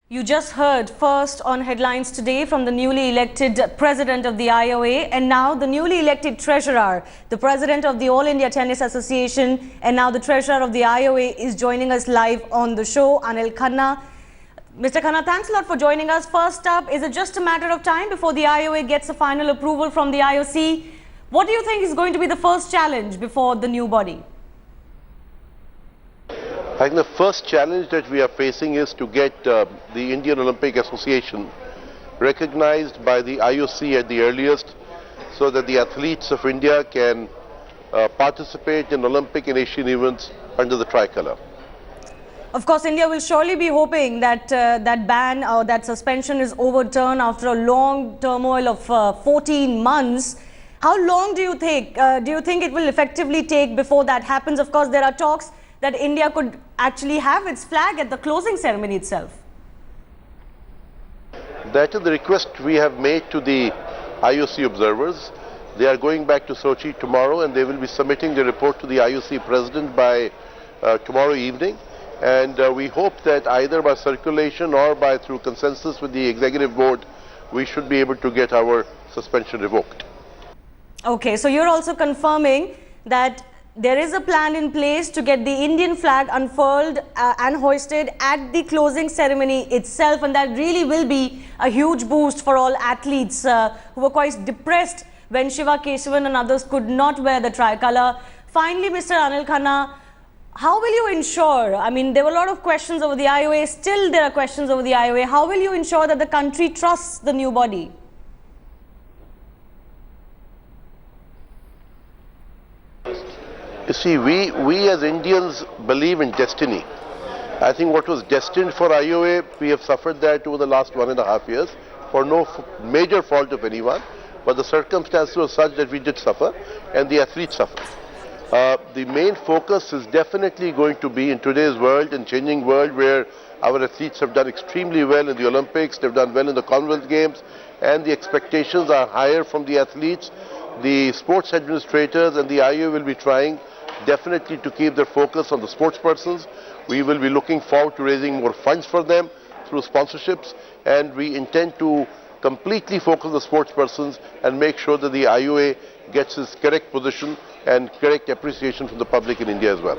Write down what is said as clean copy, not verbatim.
You just heard first on headlines today from the newly elected president of the IOA and now the newly elected treasurer, the president of the All India Tennis Association and now the treasurer of the IOA is joining us live on the show, Anil Khanna. Mr. Khanna, thanks a lot for joining us. First up, is it just a matter of time before the IOA gets a final approval from the IOC? What do you think is going to be the first challenge before the new body? I think the first challenge that we are facing is to get the Indian Olympic Association recognized by the IOC at the earliest so that the athletes of India can participate in Olympic and Asian events under the tricolour. Of course, India will surely be hoping that that ban or that suspension is overturned after a long turmoil of 14 months. How long do you think it will effectively take before that happens? Of course, there are talks that India could actually have its flag at the closing ceremony itself. That is the request we have made to the IOC observers. They are going back to Sochi tomorrow and they will be submitting the report to the IOC president by tomorrow evening. And we hope that either by circulation or by through consensus with the executive board, we should be able to get our suspension revoked. Okay, so you're also confirming that there is a plan in place to get the Indian flag unfurled and hoisted at the closing ceremony itself, and that really will be a huge boost for all athletes who were quite depressed when Shiva Kesavan and others could not wear the tricolour. Finally, Mr. Anil Khanna, how will you ensure, I mean, there were a lot of questions over the IOA, still there are questions over the IOA. How will you ensure that the country trusts the new body? You see, we as Indians believe in destiny. I think what was destined for IOA, we have suffered that over the last 1.5 years for no major fault of anyone, but the circumstances were such that we did suffer and the athletes suffered. The main focus is definitely going to be in today's world and changing world where our athletes have done extremely well in the Olympics, they've done well in the Commonwealth Games, and the expectations are higher from the athletes. The sports administrators and the IOA will be trying definitely to keep their focus on the sports persons. We will be looking forward to raising more funds for them through sponsorships, and we intend to completely focus on the sports persons and make sure that the IOA gets its correct position and correct appreciation from the public in India as well.